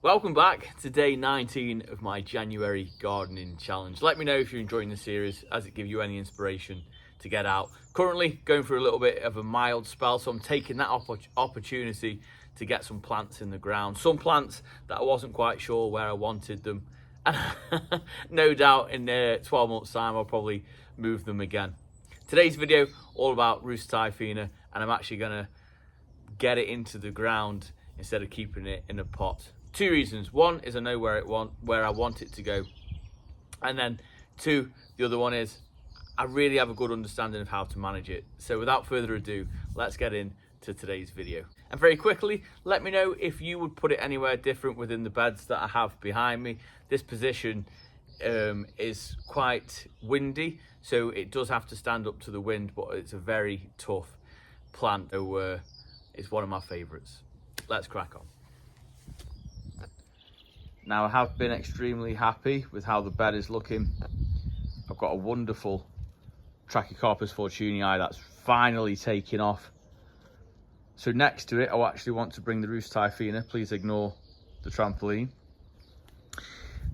Welcome back to day 19 of my January gardening challenge. Let me know if you're enjoying the series, as it gives you any inspiration to get out. Currently going through a little bit of a mild spell, so I'm taking that opportunity to get some plants in the ground. Some plants that I wasn't quite sure where I wanted them. And no doubt in 12 months time I'll probably move them again. Today's video all about Rhus Typhina, and I'm actually gonna get it into the ground instead of keeping it in a pot. Two reasons. One is I know where I want it to go, and then two, the other one is I really have a good understanding of how to manage it. So without further ado, let's get into today's video. And very quickly, let me know if you would put it anywhere different within the beds that I have behind me. This position is quite windy, so it does have to stand up to the wind, but it's a very tough plant, so it's one of my favorites. Let's crack on. Now, I have been extremely happy with how the bed is looking. I've got a wonderful Trachycarpus fortunei that's finally taking off. So next to it, I actually want to bring the Rhus Typhina. Please ignore the trampoline.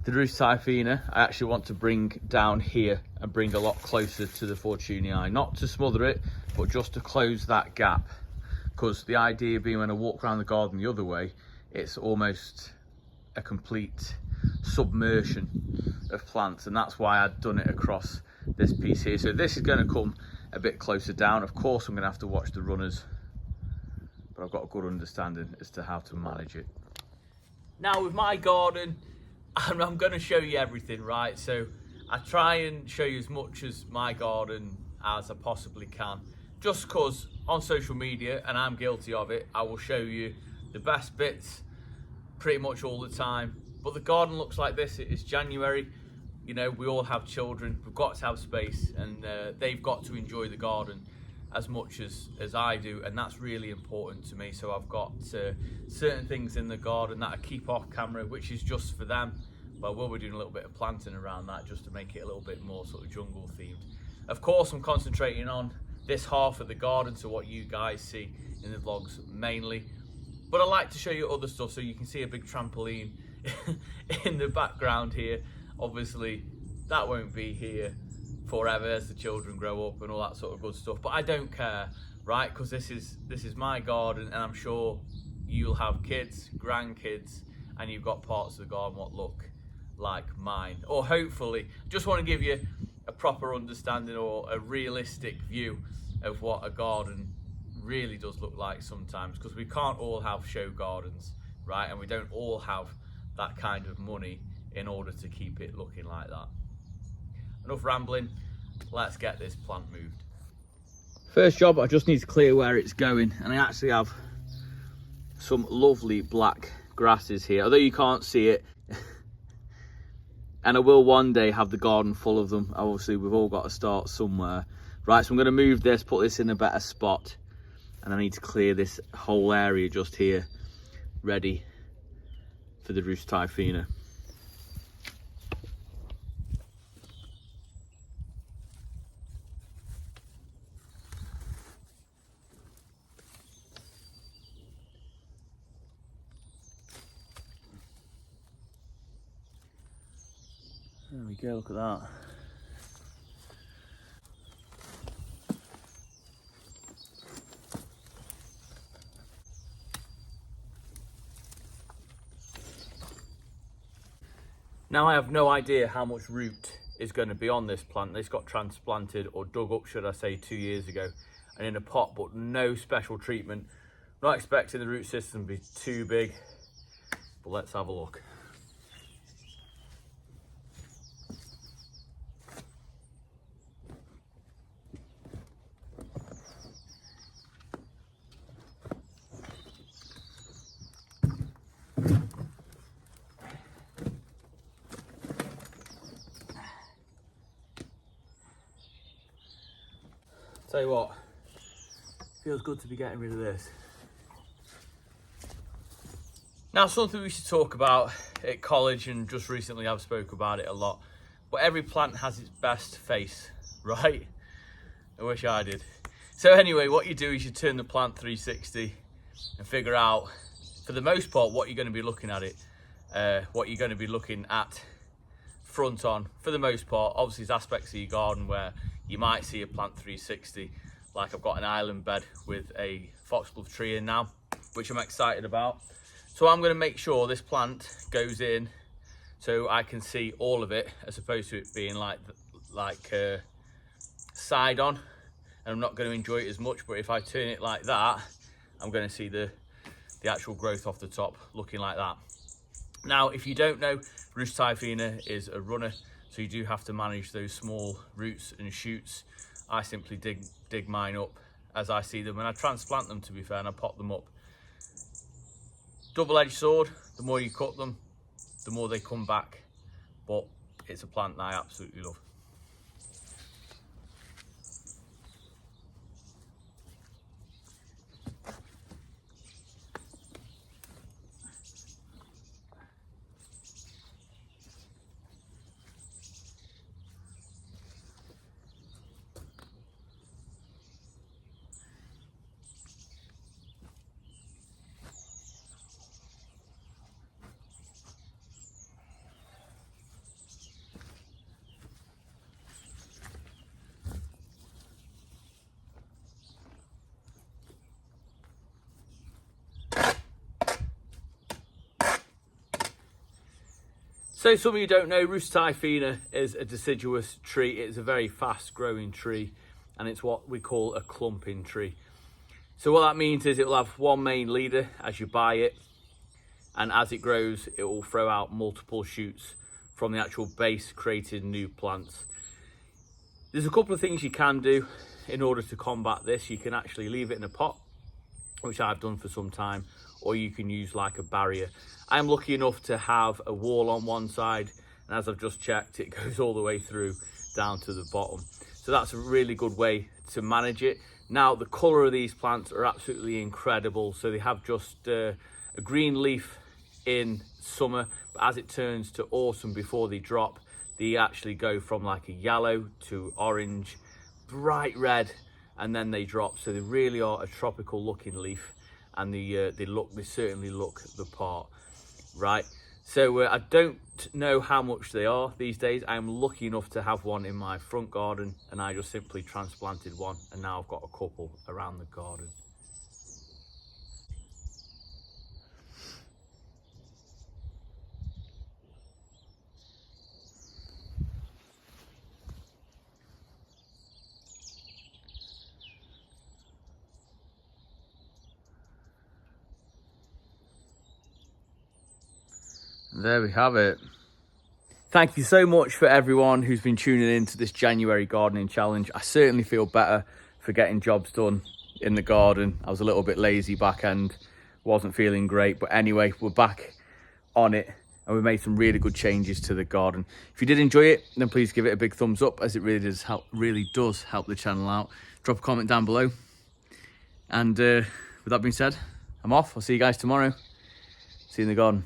The Rhus Typhina, I actually want to bring down here and bring a lot closer to the fortunei. Not to smother it, but just to close that gap. Because the idea being when I walk around the garden the other way, it's almost a complete submersion of plants, and that's why I'd done it across this piece here. So this is going to come a bit closer down. Of course I'm going to have to watch the runners, but I've got a good understanding as to how to manage it. Now with my garden, I'm going to show you everything, right? So I try and show you as much as my garden as I possibly can, just because on social media, and I'm guilty of it, I will show you the best bits pretty much all the time. But the garden looks like this. It is January. You know, we all have children. We've got to have space, and they've got to enjoy the garden as much as I do, and that's really important to me. So I've got certain things in the garden that I keep off camera, which is just for them. But we'll be doing a little bit of planting around that just to make it a little bit more sort of jungle themed. Of course, I'm concentrating on this half of the garden, so what you guys see in the vlogs mainly. But I like to show you other stuff, so you can see a big trampoline in the background here. Obviously, that won't be here forever as the children grow up and all that sort of good stuff. But I don't care, right? Because this is my garden, and I'm sure you'll have kids, grandkids, and you've got parts of the garden what look like mine. Or hopefully, just want to give you a proper understanding or a realistic view of what a garden really does look like sometimes, because we can't all have show gardens, right? And we don't all have that kind of money in order to keep it looking like that. Enough rambling, let's get this plant moved. First job, I just need to clear where it's going, and I actually have some lovely black grasses here, although you can't see it. And I will one day have the garden full of them. Obviously, we've all got to start somewhere. Right, so I'm going to move this, put this in a better spot, and I need to clear this whole area just here, ready for the Rhus Typhina. There we go, look at that. Now I have no idea how much root is going to be on this plant. This got transplanted, or dug up should I say, 2 years ago, and in a pot, but no special treatment. Not expecting the root system to be too big, but let's have a look. Tell you what, feels good to be getting rid of this. Now, something we should talk about at college, and just recently I've spoke about it a lot, but every plant has its best face, right? I wish I did. So anyway, what you do is you turn the plant 360 and figure out, for the most part, what you're going to be looking at it. what you're going to be looking at front on for the most part. Obviously, there's aspects of your garden where you might see a plant 360, like I've got an island bed with a foxglove tree in now, which I'm excited about. So I'm going to make sure this plant goes in so I can see all of it, as opposed to it being like side on, and I'm not going to enjoy it as much. But if I turn it like that, I'm going to see the actual growth off the top looking like that. Now, if you don't know, Rhus Typhina is a runner, so you do have to manage those small roots and shoots. I simply dig mine up as I see them, and I transplant them, to be fair, and I pop them up. Double-edged sword, the more you cut them, the more they come back, but it's a plant that I absolutely love. So some of you don't know, Rhus Typhina is a deciduous tree. It's a very fast growing tree, and it's what we call a clumping tree. So what that means is it will have one main leader as you buy it, and as it grows it will throw out multiple shoots from the actual base, creating new plants. There's a couple of things you can do in order to combat this. You can actually leave it in a pot, which I've done for some time, or you can use like a barrier. I'm lucky enough to have a wall on one side, and as I've just checked, it goes all the way through down to the bottom. So that's a really good way to manage it. Now, the colour of these plants are absolutely incredible. So they have just a green leaf in summer, but as it turns to autumn, before they drop, they actually go from like a yellow to orange, bright red, and then they drop. So they really are a tropical looking leaf, and they certainly look the part, right? So I don't know how much they are these days. I'm lucky enough to have one in my front garden, and I just simply transplanted one, and now I've got a couple around the garden. There we have it. Thank you so much for everyone who's been tuning in to this January gardening challenge. I certainly feel better for getting jobs done in the garden. I was a little bit lazy back end, wasn't feeling great, but anyway, we're back on it, and we made some really good changes to the garden. If you did enjoy it, then please give it a big thumbs up, as it really does help the channel out. Drop a comment down below, and with that being said, I'm off. I'll see you guys tomorrow. See you in the garden.